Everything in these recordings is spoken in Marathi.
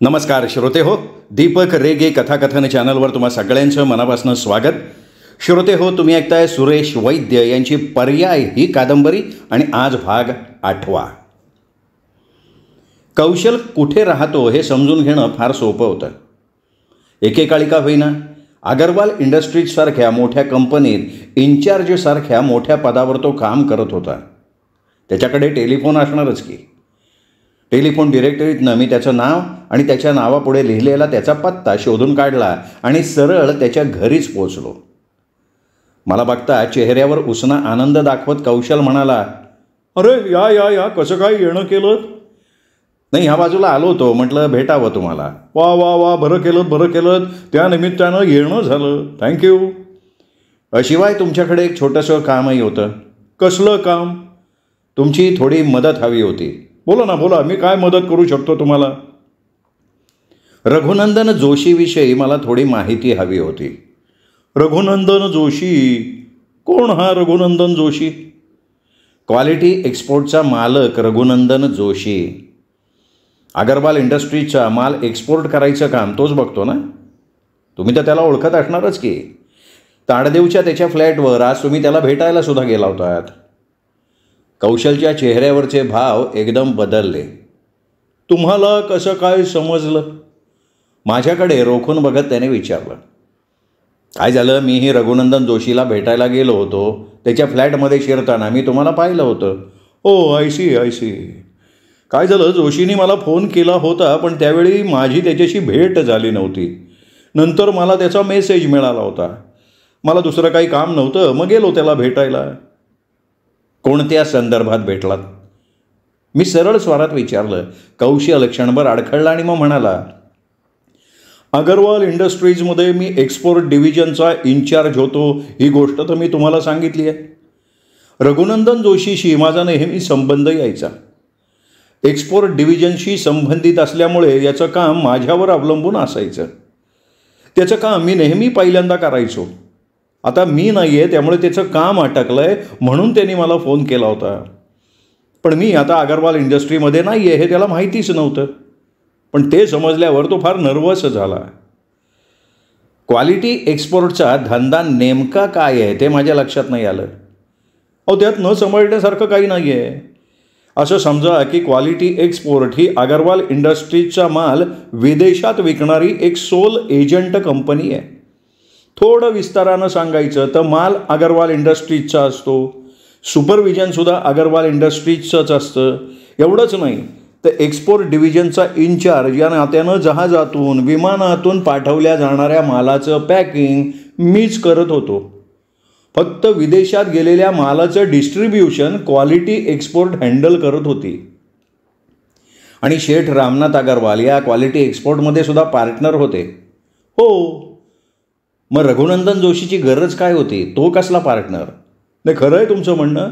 नमस्कार श्रोते हो, दीपक रेगे कथाकथन चॅनलवर तुम्हा सगळ्यांचं मनापासून स्वागत. श्रोते हो, तुम्ही ऐकताय सुरेश वैद्य यांची पर्याय ही कादंबरी आणि आज भाग 8. कौशल कुठे राहतो हे समजून घेणं फार सोपं होतं. एकेकाळी का होईना अगरवाल इंडस्ट्रीजसारख्या मोठ्या कंपनीत इन्चार्जसारख्या मोठ्या पदावर तो काम करत होता. त्याच्याकडे टेलिफोन असणारच की. टेलिफोन डिरेक्टरीतनं मी त्याचं नाव आणि त्याच्या नावापुढे लिहिलेला त्याचा पत्ता शोधून काढला आणि सरळ त्याच्या घरीच पोचलो. मला बघता चेहऱ्यावर उसना आनंद दाखवत कौशल म्हणाला, अरे या या या कसं काय येणं केलं? नाही, ह्या बाजूला आलो होतो, म्हटलं भेटावं तुम्हाला. वा वा वा, बरं केलं, त्या निमित्तानं येणं झालं, थँक्यू. शिवाय तुमच्याकडे एक छोटंसं कामही होतं. कसलं काम? तुमची थोडी मदत हवी होती. बोला ना बोला, मी काय मदत करू शकतो तुम्हाला? रघुनंदन जोशीविषयी मला थोडी माहिती हवी होती. रघुनंदन जोशी? कोण हा रघुनंदन जोशी? क्वालिटी एक्सपोर्टचा मालक रघुनंदन जोशी. अगरवाल इंडस्ट्रीजचा माल एक्सपोर्ट करायचं काम तोच बघतो ना. तुम्ही तर त्याला ओळखत असणारच की. ताडदेवच्या त्याच्या फ्लॅटवर आज तुम्ही त्याला भेटायला सुद्धा गेला होतात. कौशलच्या चेहऱ्यावरचे भाव एकदम बदलले. तुम्हाला कसं काय समजलं? माझ्याकडे रोखून बघत त्याने विचारलं. काय झालं, मीही रघुनंदन जोशीला भेटायला गेलो होतो. त्याच्या फ्लॅटमध्ये शिरताना मी तुम्हाला पाहिलं होतं. ओ आय सी. काय झालं, जोशींनी मला फोन केला होता, पण त्यावेळी माझी त्याच्याशी भेट झाली नव्हती. नंतर मला त्याचा मेसेज मिळाला होता. मला दुसरं काही काम नव्हतं, मग गेलो त्याला भेटायला. कोणत्या संदर्भात भेटलात? मी सरळ स्वरात विचारलं. कौशल क्षणभर अडखळला आणि मग म्हणाला, अगरवाल इंडस्ट्रीजमध्ये मी एक्सपोर्ट डिव्हिजनचा इन्चार्ज होतो, ही गोष्ट तर मी तुम्हाला सांगितली आहे. रघुनंदन जोशीशी माझा नेहमी संबंध यायचा. एक्सपोर्ट डिव्हिजनशी संबंधित असल्यामुळे याचं काम माझ्यावर अवलंबून असायचं. त्याचं काम मी नेहमी पहिल्यांदा करायचो. आता मी नाही आहे, त्यामुळे त्याचं काम अटकलं आहे, म्हणून त्यांनी मला फोन केला होता. पण मी आता अगरवाल इंडस्ट्रीमध्ये नाही आहे हे त्याला माहितीच नव्हतं. पण ते समजल्यावर तो फार नर्वस झाला. क्वालिटी एक्सपोर्टचा धंदा नेमका काय आहे ते माझ्या लक्षात नाही आलं. त्यात न समजण्यासारखं काही नाही आहे. असं समजा की क्वालिटी एक्सपोर्ट ही अगरवाल इंडस्ट्रीजचा माल विदेशात विकणारी एक सोल एजंट कंपनी आहे. थोडं विस्तारानं सांगायचं तर माल अगरवाल इंडस्ट्रीजचा असतो. सुपरविजनसुद्धा अगरवाल इंडस्ट्रीजचंच असतं. एवढंच नाही तर एक्सपोर्ट डिव्हिजनचा इन्चार्ज या नात्यानं जहाजातून विमानातून पाठवल्या जाणाऱ्या मालाचं पॅकिंग मीच करत होतो. फक्त विदेशात गेलेल्या मालाचं डिस्ट्रीब्युशन क्वालिटी एक्सपोर्ट हँडल करत होती. आणि शेठ रामनाथ अगरवाल या क्वालिटी एक्सपोर्टमध्ये सुद्धा पार्टनर होते. हो, मग रघुनंदन जोशीची गरज काय होती? तो कसला पार्टनर? नाही, खरं आहे तुमचं म्हणणं,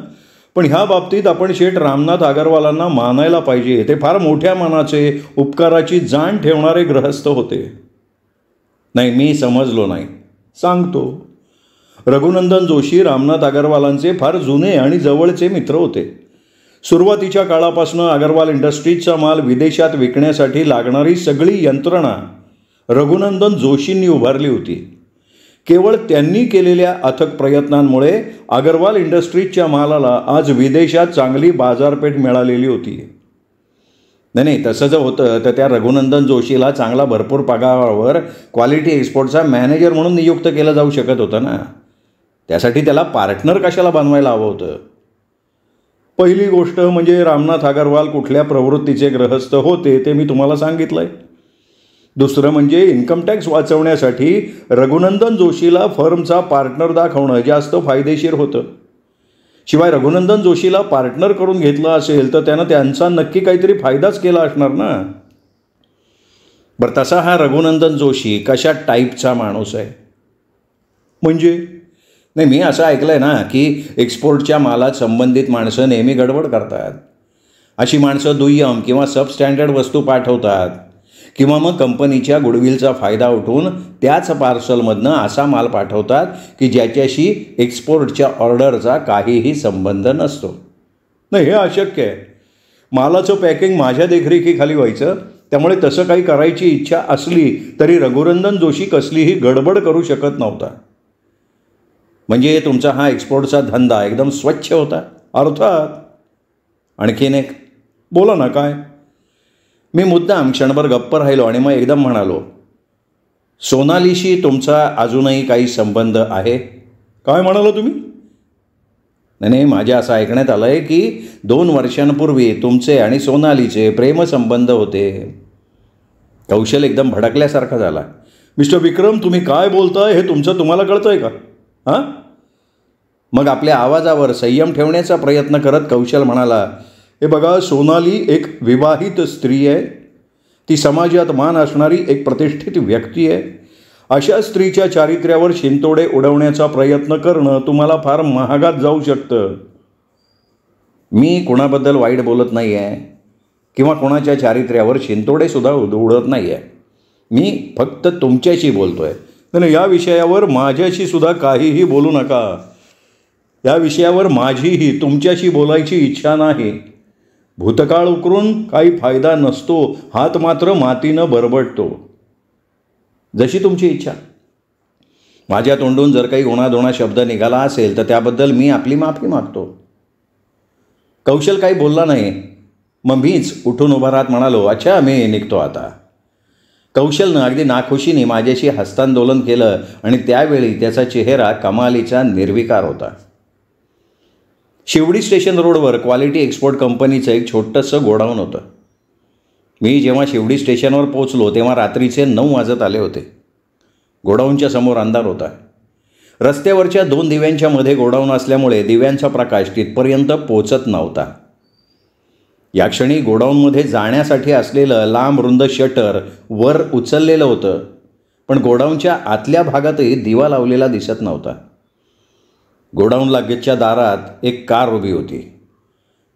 पण ह्या बाबतीत आपण शेठ रामनाथ अगरवालांना मानायला पाहिजे. ते फार मोठ्या मनाचे, उपकाराची जाण ठेवणारे गृहस्थ होते. नाही, मी समजलो नाही. सांगतो. रघुनंदन जोशी रामनाथ अगरवालांचे फार जुने आणि जवळचे मित्र होते. सुरुवातीच्या काळापासून अगरवाल इंडस्ट्रीजचा माल विदेशात विकण्यासाठी लागणारी सगळी यंत्रणा रघुनंदन जोशींनी उभारली होती. केवळ त्यांनी केलेल्या अथक प्रयत्नांमुळे अगरवाल इंडस्ट्रीजच्या मालाला आज विदेशात चांगली बाजारपेठ मिळालेली होती. नाही, तसं जर होतं तर त्या रघुनंदन जोशीला चांगला भरपूर पगारावर क्वालिटी एक्सपोर्टचा मॅनेजर म्हणून नियुक्त केलं जाऊ शकत होतं ना. त्यासाठी त्याला पार्टनर कशाला बनवायला हवं होतं? पहिली गोष्ट म्हणजे रामनाथ अगरवाल कुठल्या प्रवृत्तीचे गृहस्थ होते ते मी तुम्हाला सांगितलं आहे. दुसरं म्हणजे इन्कम टॅक्स वाचवण्यासाठी रघुनंदन जोशीला फर्मचा पार्टनर दाखवणं जास्त फायदेशीर होतं. शिवाय रघुनंदन जोशीला पार्टनर करून घेतलं असेल तर त्यानं त्यांचा नक्की काहीतरी फायदाच केला असणार ना. बरं, तसा हा रघुनंदन जोशी कशा टाईपचा माणूस आहे? म्हणजे नाही, मी असं ऐकलं आहे ना की एक्सपोर्टच्या मालात संबंधित माणसं नेहमी गडबड करतात. अशी माणसं दुय्यम किंवा सबस्टँडर्ड वस्तू पाठवतात किंवा मग कंपनीच्या गुडविलचा फायदा उठवून त्याच पार्सलमधनं असा माल पाठवतात की ज्याच्याशी एक्सपोर्टच्या ऑर्डरचा काहीही संबंध नसतो. नाही, हे अशक्य आहे. मालाचं पॅकिंग माझ्या देखरेखीखाली व्हायचं त्यामुळे तसं काही करायची इच्छा असली तरी रघुनंदन जोशी कसलीही गडबड करू शकत नव्हता. म्हणजे तुमचा हा एक्सपोर्टचा धंदा एकदम स्वच्छ होता? अर्थात. आणखीन एक? बोला ना. काय? मी मुद्दाम क्षणभर गप्प राहिलो आणि मग एकदम म्हणालो, सोनालीशी तुमचा अजूनही काही संबंध आहे? काय म्हणालो तुम्ही? नाही, माझ्या असं ऐकण्यात आलं आहे की 2 वर्षांपूर्वी तुमचे आणि सोनालीचे प्रेमसंबंध होते. कौशल एकदम भडकल्यासारखा झाला. मिस्टर विक्रम, तुम्ही काय बोलताय हे तुम्हाला कळतं आहे का? हां? मग आपल्या आवाजावर संयम ठेवण्याचा प्रयत्न करत कौशल म्हणाला, हे बघा, सोनाली एक विवाहित स्त्री आहे. ती समाजात मान असणारी एक प्रतिष्ठित व्यक्ती आहे. अशा स्त्रीच्या चारित्र्यावर शिंतोडे उडवण्याचा प्रयत्न करणं तुम्हाला फार महागात जाऊ शकतं. मी कोणाबद्दल वाईट बोलत नाही आहे किंवा कोणाच्या चारित्र्यावर शिंतोडेसुद्धा उडवत नाही आहे. मी फक्त तुमच्याशी बोलतो आहे. नाही, या विषयावर माझ्याशी सुद्धा काहीही बोलू नका. या विषयावर माझीही तुमच्याशी बोलायची इच्छा नाही. भूतकाळ उकरून काही फायदा नसतो, हात मात्र मातीनं बरबडतो. जशी तुमची इच्छा. माझ्या तोंडून जर काही उणादोणा शब्द निघाला असेल तर त्याबद्दल मी आपली माफी मागतो. कौशल काही बोलला नाही. मग मीच उठून उभा राहत म्हणालो, अच्छा, मी निघतो आता. कौशलनं अगदी नाखुशीने माझ्याशी हस्तांदोलन केलं आणि त्यावेळी त्याचा चेहरा कमालीचा निर्विकार होता. शिवडी स्टेशन रोडवर क्वालिटी एक्सपोर्ट कंपनीचं एक छोटंसं गोडाऊन होतं. मी जेव्हा शिवडी स्टेशनवर पोचलो तेव्हा रात्रीचे 9 वाजत आले होते. गोडाऊनच्या समोर अंधार होता. रस्त्यावरच्या 2 दिव्यांच्या मध्ये गोडाऊन असल्यामुळे दिव्यांचा प्रकाश तिथपर्यंत पोचत नव्हता. या क्षणी गोडाऊनमध्ये जाण्यासाठी असलेलं लांब रुंद शटर वर उचललेलं होतं, पण गोडाऊनच्या आतल्या भागातही दिवा लावलेला दिसत नव्हता. गोडाऊन लागतच्या दारात एक कार उभी होती.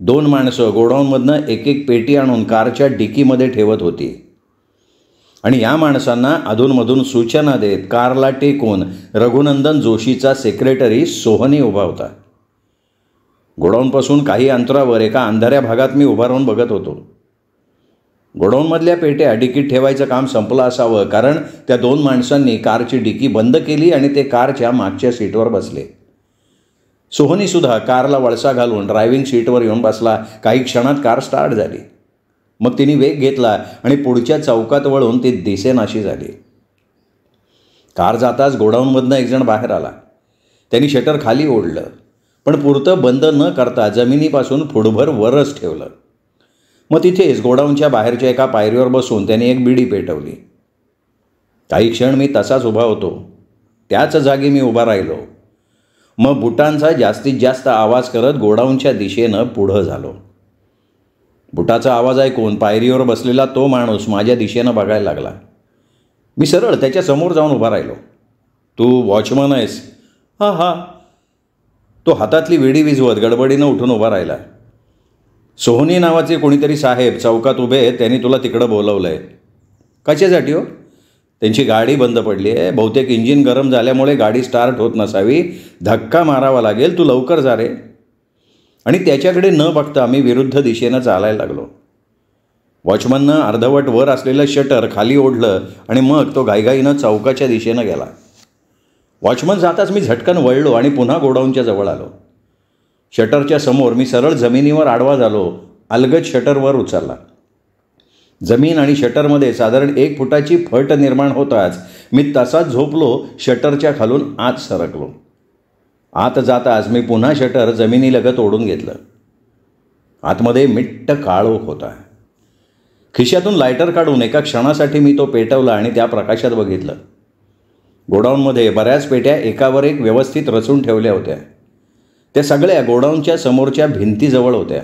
2 माणसं गोडाऊनमधनं एक पेटी आणून कारच्या डिकीमध्ये ठेवत होती आणि या माणसांना अधूनमधून सूचना देत कारला टेकून रघुनंदन जोशीचा सेक्रेटरी सोहनी उभा होता. गोडाऊनपासून काही अंतरावर एका अंधाऱ्या भागात मी उभा राहून बघत होतो. गोडाऊनमधल्या पेट्या डिकीत ठेवायचं काम संपलं असावं, कारण त्या 2 माणसांनी कारची डिकी बंद केली आणि ते कारच्या मागच्या सीटवर बसले. सोहनीसुद्धा कारला वळसा घालून ड्रायव्हिंग सीटवर येऊन बसला. काही क्षणात कार स्टार्ट झाली. मग तिने वेग घेतला आणि पुढच्या चौकात वळून ती दिसेनाशी झाली. कार जाताच गोडाऊनमधनं एक जण बाहेर आला. त्यांनी शटर खाली ओढलं, पण पुरतं बंद न करता जमिनीपासून फुटभर वरच ठेवलं. मग तिथेच गोडाऊनच्या बाहेरच्या एका पायरीवर बसून त्याने एक बिडी पेटवली. काही क्षण मी तसाच उभा होतो. त्याच जागी मी उभा राहिलो. मग बुटांचा जास्तीत जास्त आवाज करत गोडाऊनच्या दिशेनं पुढं झालो. बुटाचा आवाज ऐकून पायरीवर बसलेला तो माणूस माझ्या दिशेनं बघायला लागला. मी सरळ त्याच्या समोर जाऊन उभा राहिलो. तू वॉचमन आहेस? हां हां. तो हातातली विडी विझवत गडबडीनं उठून उभा राहिला. सोहनी नावाचे कोणीतरी साहेब चौकात उभे आहेत, त्यांनी तुला तिकडं बोलवलं आहे. कशासाठी हो? त्यांची गाडी बंद पडली आहे. बहुतेक इंजिन गरम झाल्यामुळे गाडी स्टार्ट होत नसावी. धक्का मारावा लागेल. तू लवकर जा रे. आणि त्याच्याकडे न बघता मी विरुद्ध दिशेनं चालायला लागलो. वॉचमननं अर्धवट वर असलेलं शटर खाली ओढलं आणि मग तो घाईघाईनं चौकाच्या दिशेनं गेला. वॉचमन जाताच मी झटकन वळलो आणि पुन्हा गोडाऊनच्या जवळ आलो. शटरच्या समोर मी सरळ जमिनीवर आडवा झालो. अलगद शटरवर उचलला. जमीन आणि शटरमध्ये साधारण 1 फुटाची फट निर्माण होताच मी तसाच झोपलो. शटरच्या खालून आत सरकलो. आत जाताच मी पुन्हा शटर जमिनीलगत ओढून घेतलं. आतमध्ये मिट्ट काळोख होता. खिशातून लायटर काढून एका क्षणासाठी मी तो पेटवला आणि त्या प्रकाशात बघितलं. गोडाऊनमध्ये बऱ्याच पेट्या एकावर एक व्यवस्थित रचून ठेवल्या होत्या. त्या सगळ्या गोडाऊनच्या समोरच्या भिंतीजवळ होत्या.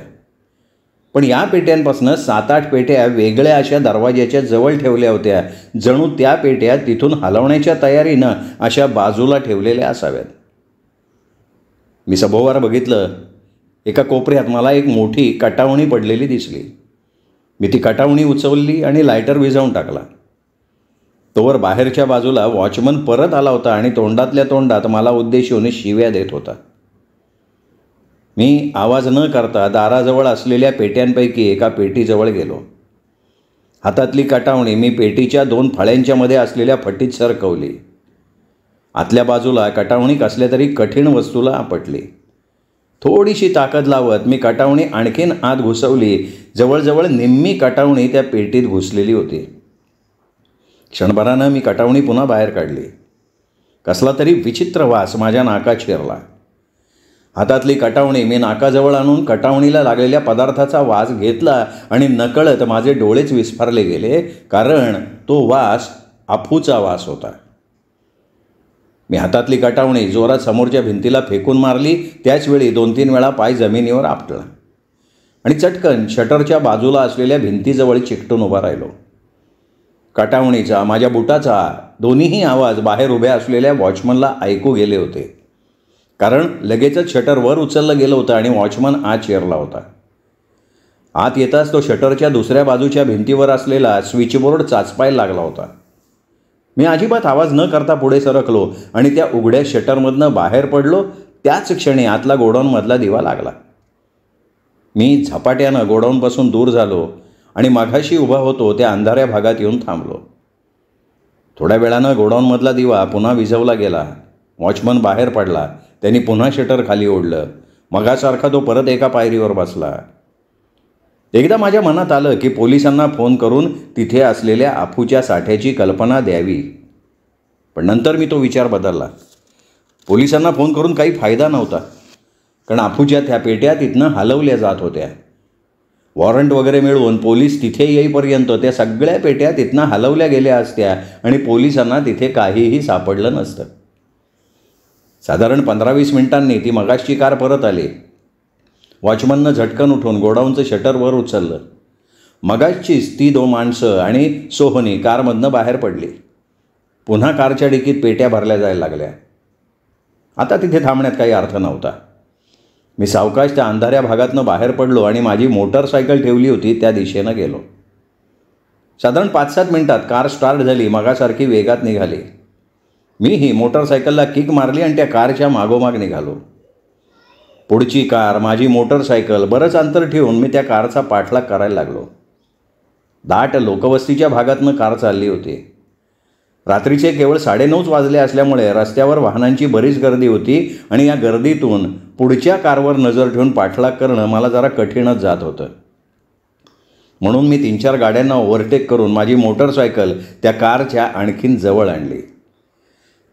पण या पेट्यांपासून 7-8 पेट्या वेगळ्या अशा दरवाज्याच्या जवळ ठेवल्या होत्या, जणू त्या पेट्या तिथून हलवण्याच्या तयारीनं अशा बाजूला ठेवलेल्या असाव्यात. मी सभोवार बघितलं. एका कोपऱ्यात मला एक मोठी कटावणी पडलेली दिसली. मी ती कटावणी उचलली आणि लायटर विझवून टाकला. तोवर बाहेरच्या बाजूला वॉचमन परत आला होता आणि तोंडातल्या तोंडात मला उद्देशून शिव्या देत होता. मी आवाज न करता दाराजवळ असलेल्या पेट्यांपैकी एका पेटीजवळ गेलो. हातातली कटावणी मी पेटीच्या 2 फळ्यांच्या मध्ये असलेल्या फटीत सरकवली. आतल्या बाजूला कटावणी कसल्या तरी कठीण वस्तूला आपटली. थोडीशी ताकद लावत मी कटावणी आणखीन आत घुसवली. जवळजवळ निम्मी कटावणी त्या पेटीत घुसलेली होती. क्षणभरानं मी कटावणी पुन्हा बाहेर काढली. कसला तरी विचित्र वास माझ्या नाकात शिरला. हातातली कटावणी मी नाकाजवळ आणून कटावणीला लागलेल्या पदार्थाचा वास घेतला आणि नकळत माझे डोळेच विस्फारले गेले, कारण तो वास अफूचा वास होता. मी हातातली कटावणी जोरात समोरच्या भिंतीला फेकून मारली. त्याचवेळी 2-3 वेळा पाय जमिनीवर आपटला आणि चटकन शटरच्या बाजूला असलेल्या भिंतीजवळ चिकटून उभा राहिलो. कटावणीचा, माझ्या बुटाचा दोन्हीही आवाज बाहेर उभ्या असलेल्या वॉचमनला ऐकू गेले होते, कारण लगेचच शटर वर उचललं गेलं होतं आणि वॉचमन आत शिरला होता. आत येताच तो शटरच्या दुसऱ्या बाजूच्या भिंतीवर असलेला स्विचबोर्ड चाचपायला लागला होता. मी अजिबात आवाज न करता पुढे सरकलो आणि त्या उघड्या शटरमधनं बाहेर पडलो. त्याच क्षणी आतला गोडाऊनमधला दिवा लागला. मी झपाट्यानं गोडाऊनपासून दूर झालो आणि माघाशी उभा होतो त्या अंधाऱ्या भागात येऊन थांबलो. थोड्या वेळानं गोडाऊनमधला दिवा पुन्हा विझवला गेला. वॉचमन बाहेर पडला. त्यांनी पुन्हा शटर खाली ओढलं. मगासारखा तो परत एका पायरीवर बसला. एकदा माझ्या मनात आलं की पोलिसांना फोन करून तिथे असलेल्या अफूच्या साठ्याची कल्पना द्यावी, पण नंतर मी तो विचार बदलला. पोलिसांना फोन करून काही फायदा नव्हता, कारण अफूच्या त्या पेट्या तिथनं हलवल्या जात होत्या. वॉरंट वगैरे मिळवून पोलीस तिथे येईपर्यंत त्या सगळ्या पेट्या तिथनं हलवल्या गेल्या असत्या आणि पोलिसांना तिथे काहीही सापडलं नसतं. साधारण 15-20 मिनिटांनी ती मगाशची कार परत आली. वॉचमननं झटकन उठून गोडाऊनचं शटर वर उचललं. मगाचीच ती 2 माणसं आणि सोहनी कारमधनं बाहेर पडली. पुन्हा कारच्या डिकीत पेट्या भरल्या जायला लागल्या. आता तिथे थांबण्यात काही अर्थ नव्हता. मी सावकाश त्या अंधाऱ्या भागातनं बाहेर पडलो आणि माझी मोटरसायकल ठेवली होती त्या दिशेनं गेलो. साधारण 5-7 मिनिटात कार स्टार्ट झाली. मगासारखी वेगात निघाली. मीही मोटरसायकलला किक मारली आणि त्या कारच्या मागोमाग निघालो. पुढची कार, माझी मोटरसायकल, बरंच अंतर ठेवून मी त्या कारचा पाठलाग करायला लागलो. दाट लोकवस्तीच्या भागातनं कार चालली होती. रात्रीचे केवळ 9:30 वाजले असल्यामुळे रस्त्यावर वाहनांची बरीच गर्दी होती आणि या गर्दीतून पुढच्या कारवर नजर ठेवून पाठलाग करणं मला जरा कठीणच जात होतं. म्हणून मी 3-4 गाड्यांना ओव्हरटेक करून माझी मोटरसायकल त्या कारच्या आणखीन जवळ आणली.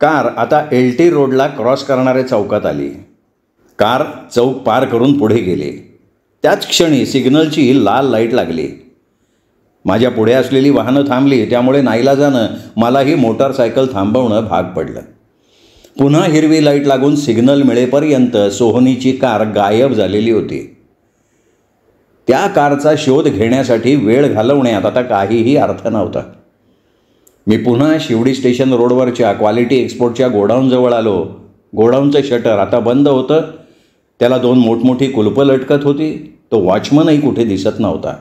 कार आता LT रोडला क्रॉस करणाऱ्या चौकात आली. कार चौक पार करून पुढे गेली. त्याच क्षणी सिग्नलची लाल लाईट लागली. माझ्या पुढे असलेली वाहनं थांबली. त्यामुळे नाईलाजानं मलाही मोटरसायकल थांबवणं भाग पडलं. पुन्हा हिरवी लाईट लागून सिग्नल मिळेपर्यंत सोहनीची कार गायब झालेली होती. त्या कारचा शोध घेण्यासाठी वेळ घालवण्यात आता काहीही अर्थ नव्हता. मी पुन्हा शिवडी स्टेशन रोडवरच्या क्वालिटी एक्सपोर्टच्या गोडाऊनजवळ आलो. गोडाऊनचं शटर आता बंद होतं. त्याला 2 मोठमोठी कुलपं लटकत होती. तो वॉचमनही कुठे दिसत नव्हता.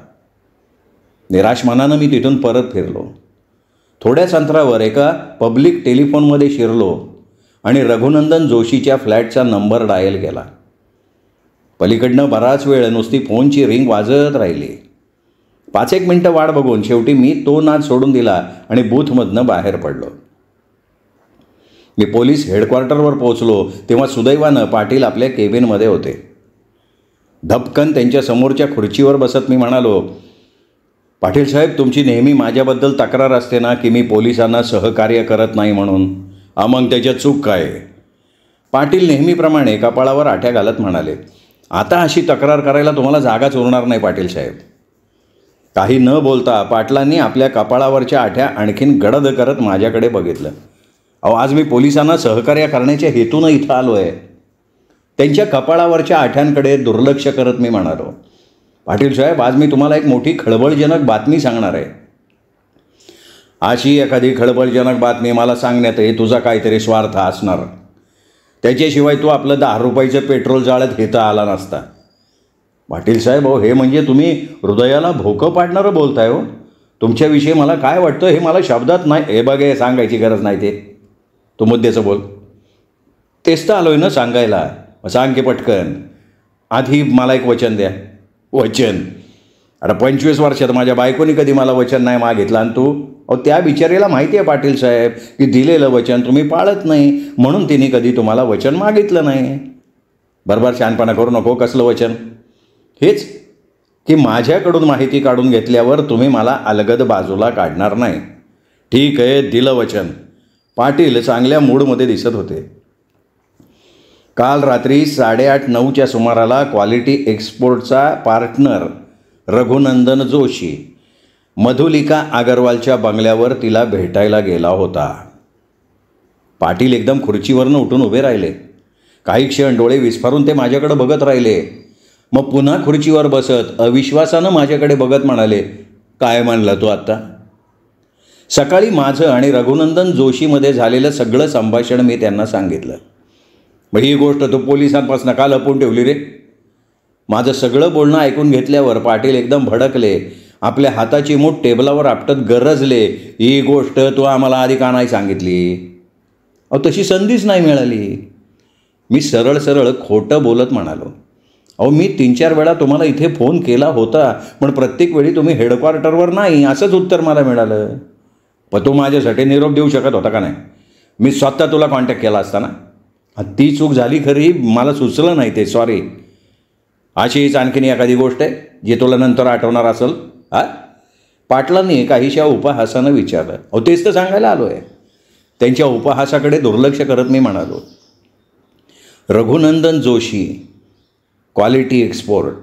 निराश मनानं मी तिथून परत फिरलो. थोड्याच अंतरावर एका पब्लिक टेलिफोनमध्ये शिरलो आणि रघुनंदन जोशीच्या फ्लॅटचा नंबर डायल केला. पलीकडनं बराच वेळ नुसती फोनची रिंग वाजत राहिली. 5-1 मिनटं वाट बघून शेवटी मी तो नाद सोडून दिला आणि बूथमधनं बाहेर पडलो. मी पोलीस हेडक्वार्टरवर पोहोचलो तेव्हा सुदैवानं पाटील आपल्या केबिनमध्ये होते. धपकन त्यांच्या समोरच्या खुर्चीवर बसत मी म्हणालो, पाटील साहेब, तुमची नेहमी माझ्याबद्दल तक्रार असते ना की मी पोलिसांना सहकार्य करत नाही म्हणून. मग त्याच्यात चूक काय? पाटील नेहमीप्रमाणे कपाळावर आठ्या घालत म्हणाले, आता अशी तक्रार करायला तुम्हाला जागाच उरणार नाही पाटील साहेब. काही न बोलता पाटलांनी आपल्या कपाळावरच्या आठ्या आणखीन गडद करत माझ्याकडे बघितलं. आज मी पोलिसांना सहकार्य करण्याच्या हेतूनं इथं आलो आहे. त्यांच्या कपाळावरच्या आठ्यांकडे दुर्लक्ष करत मी म्हणालो, पाटील साहेब, आज मी तुम्हाला एक मोठी खळबळजनक बातमी सांगणार आहे. अशी एखादी खळबळजनक बातमी मला सांगण्यात तुझा काहीतरी स्वार्थ असणार. त्याच्याशिवाय तू आपलं 10 रुपयाचं पेट्रोल जाळत इथं आला नसता. पाटील साहेब, हे म्हणजे तुम्ही हृदयाला भोकं पाडणारं बोलताय हो. तुमच्याविषयी मला काय वाटतं हे मला शब्दात नाही. हे बघ, हे सांगायची गरज नाही. तू मुद्द्याचं बोल. तेच तर आलोय ना सांगायला. सांग की पटकन. आधी मला एक वचन द्या. वचन? आता 25 वर्षात माझ्या बायकोनी कधी मला वचन नाही मागितलं आणि तू त्या बिचारीला माहिती आहे पाटील साहेब की दिलेलं वचन तुम्ही पाळत नाही, म्हणून तिने कधी तुम्हाला वचन मागितलं नाही. बरोबर शहाणपणा करू नको. कसलं वचन? हेच की माझ्याकडून माहिती काढून घेतल्यावर तुम्ही मला अलगद बाजूला काढणार नाही. ठीक आहे, दिलं वचन. पाटील चांगल्या मूडमध्ये दिसत होते. काल रात्री 8:30-9च्या सुमाराला क्वालिटी एक्सपोर्टचा पार्टनर रघुनंदन जोशी मधुलिका अगरवालच्या बंगल्यावर तिला भेटायला गेला होता. पाटील एकदम खुर्चीवरनं उठून उभे राहिले. काही क्षण डोळे विस्फारून ते माझ्याकडे बघत राहिले. मग पुन्हा खुर्चीवर बसत अविश्वासानं माझ्याकडे बघत म्हणाले, काय म्हणला तू आत्ता? सकाळी माझं आणि रघुनंदन जोशीमध्ये झालेलं सगळं संभाषण मी त्यांना सांगितलं. मग ही गोष्ट तू पोलिसांपासून का लपवून ठेवली रे? माझं सगळं बोलणं ऐकून घेतल्यावर पाटील एकदम भडकले. आपल्या हाताची मूठ टेबलावर आपटत गरजले, ही गोष्ट तू आम्हाला आधी का नाही सांगितली? तशी संधीच नाही मिळाली. मी सरळ सरळ खोटं बोलत म्हणालो, मी 3-4 वेळा तुम्हाला इथे फोन केला होता, पण प्रत्येक वेळी तुम्ही हेडक्वार्टरवर नाही असंच उत्तर मला मिळालं. पण तू माझ्यासाठी निरोप देऊ शकत होता का नाही? मी स्वतः तुला कॉन्टॅक्ट केला असता ना. ती चूक झाली खरी, मला सुचलं नाही ते, सॉरी. अशीच आणखीन एखादी गोष्ट आहे जी तुला नंतर आठवणार असेल? पाटलांनी काहीशा उपहासानं विचारलं. तेच तर सांगायला आलो आहे. त्यांच्या उपहासाकडे दुर्लक्ष करत मी म्हणालो, रघुनंदन जोशी क्वालिटी एक्सपोर्ट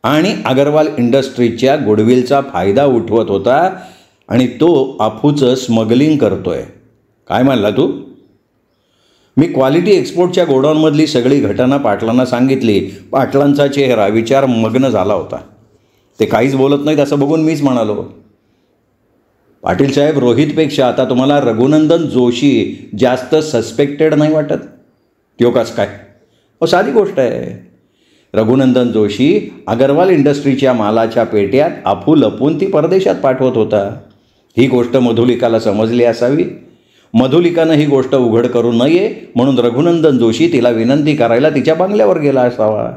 आणि अगरवाल इंडस्ट्रीजच्या गुडविलचा फायदा उठवत होता आणि तो अफूचं स्मगलिंग करतोय. काय म्हणला तू? मी क्वालिटी एक्सपोर्टच्या गोडाऊनमधली सगळी घटना पाटलांना सांगितली. पाटलांचा चेहरा विचारमग्न झाला होता. ते काहीच बोलत नाहीत असं बघून मीच म्हणालो, पाटील साहेब, रोहितपेक्षा आता तुम्हाला रघुनंदन जोशी जास्त सस्पेक्टेड नाही वाटत? त्यो कसं काय? साधी गोष्ट आहे. रघुनंदन जोशी अगरवाल इंडस्ट्रीच्या मालाच्या पेट्यात अफू लपून ती परदेशात पाठवत होता. ही गोष्ट मधुलिकाला समजली असावी. मधुलिकानं ही गोष्ट उघड करू नये म्हणून रघुनंदन जोशी तिला विनंती करायला तिच्या बंगल्यावर गेला असावा.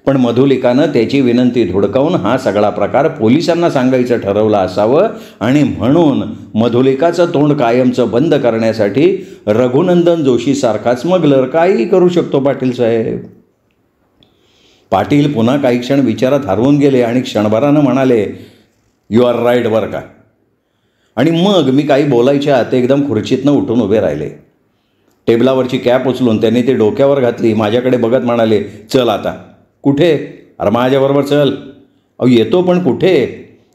पण मधुलिकानं त्याची विनंती धुडकावून हा सगळा प्रकार पोलिसांना सांगायचं ठरवलं असावं आणि म्हणून मधुलिकाचं तोंड कायमचं बंद करण्यासाठी रघुनंदन जोशीसारखा स्मगलर काहीही करू शकतो पाटील साहेब. पाटील पुन्हा काही क्षण विचारात हरवून गेले आणि क्षणभरानं म्हणाले, यू आर राईट बरं का. आणि मग मी काही बोलायच्या ते एकदम खुर्चीतनं उठून उभे राहिले. टेबलावरची कॅप उचलून त्यांनी ती डोक्यावर घातली. माझ्याकडे बघत म्हणाले, चल आता. कुठे? अरे माझ्याबरोबर चल. येतो पण कुठे?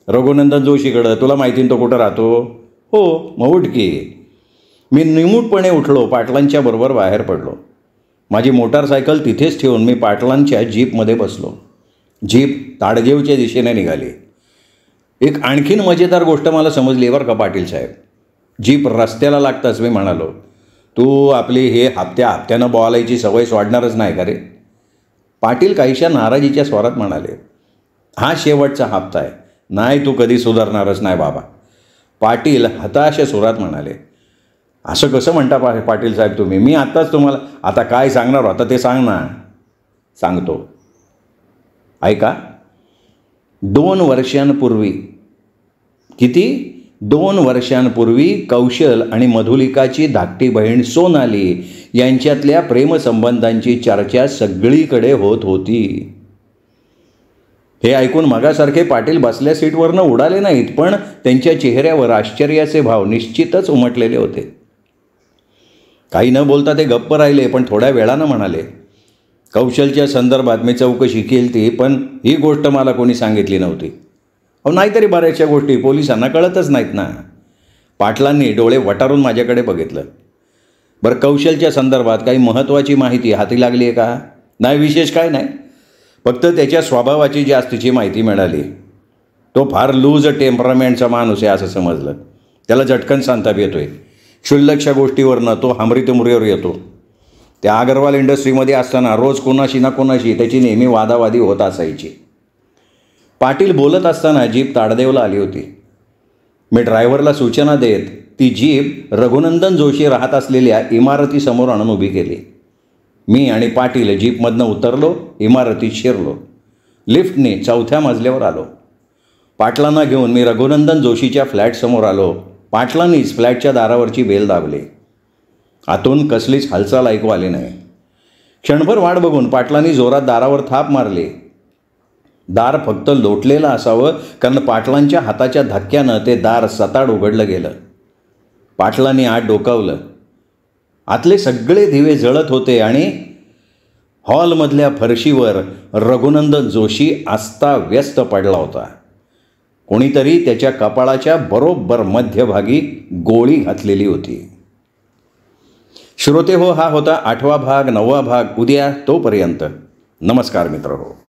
रघुनंदन जोशीकडं. तुला माहिती तो कुठं राहतो? हो. मग उठ की. मी निमूटपणे उठलो. पाटलांच्या बरोबर बाहेर पडलो. माझी मोटारसायकल तिथेच ठेवून मी पाटलांच्या जीपमध्ये बसलो. जीप ताडदेवच्या दिशेने निघाली. एक आणखीन मजेदार गोष्ट मला समजली बरं का पाटील साहेब. जीप रस्त्याला लागताच मी म्हणालो, तू आपली हे हप्त्यानं बोलायची सवय सोडणारच नाही का रे? पाटील काहीशा नाराजीच्या स्वरात म्हणाले, हा शेवटचा हप्ता आहे. नाही, तू कधी सुधारणारच नाही बाबा. पाटील हताश सुरात म्हणाले, असं कसं म्हणता पाटील साहेब तुम्ही? मी आत्ताच तुम्हाला आता काय सांगणार होता ते सांग ना. सांगतो, ऐका. 2 वर्षांपूर्वी, किती? 2 वर्षांपूर्वी कौशल आणि मधुलिकाची धाकटी बहीण सोनाली यांच्यातल्या प्रेमसंबंधांची चर्चा सगळीकडे होत होती. हे ऐकून मगासारखे पाटील बसल्या सीटवरनं उडाले नाहीत, पण त्यांच्या चेहऱ्यावर आश्चर्याचे भाव निश्चितच उमटलेले होते. काही न बोलता ते गप्प राहिले, पण थोड्या वेळानं म्हणाले, कौशलच्या संदर्भात मी चौकशी केली, पण ही गोष्ट मला कोणी सांगितली नव्हती. नाहीतरी बऱ्याचशा गोष्टी पोलिसांना कळतच नाहीत ना. पाटलांनी डोळे वटारून माझ्याकडे बघितलं. बरं, कौशलच्या संदर्भात काही महत्त्वाची माहिती हाती लागली आहे का? नाही, विशेष काय नाही. फक्त त्याच्या स्वभावाची जास्तीची माहिती मिळाली. तो फार लूज टेम्परामेंटचा माणूस आहे असं समजलं. त्याला झटकन संताप येतोय. क्षुल्लकशा गोष्टीवरनं तो हमरीतमुरीवर येतो. त्या अगरवाल इंडस्ट्रीमध्ये असताना रोज कोणाशी ना कोणाशी त्याची नेहमी वादावादी होत असायची. पाटील बोलत असताना जीप ताडदेवला आली होती. मी ड्रायव्हरला सूचना देत ती जीप रघुनंदन जोशी राहत असलेल्या इमारतीसमोर आणून उभी केली. मी आणि पाटील जीपमधनं उतरलो, इमारतीत शिरलो. लिफ्टने 4थ्या मजल्यावर आलो. पाटलांना घेऊन मी रघुनंदन जोशीच्या फ्लॅटसमोर आलो. पाटलांनीच फ्लॅटच्या दारावरची बेल दाबली. आतून कसलीच हालचाल ऐकू आली नाही. क्षणभर वाट बघून पाटलांनी जोरात दारावर थाप मारली. दार फक्त लोटलेलं असावं, कारण पाटलांच्या हाताच्या धक्क्यानं ते दार सताड उघडलं गेलं. पाटलांनी आत डोकावलं. आतले सगळे दिवे जळत होते आणि हॉलमधल्या फरशीवर रघुनंदन जोशी अस्ताव्यस्त पडला होता. कोणीतरी त्याच्या कपाळाच्या बरोबर मध्यभागी गोळी घातलेली होती. श्रोते हो, हा होता 8वा भाग. 9वा भाग उद्या. तोपर्यंत नमस्कार मित्रहो.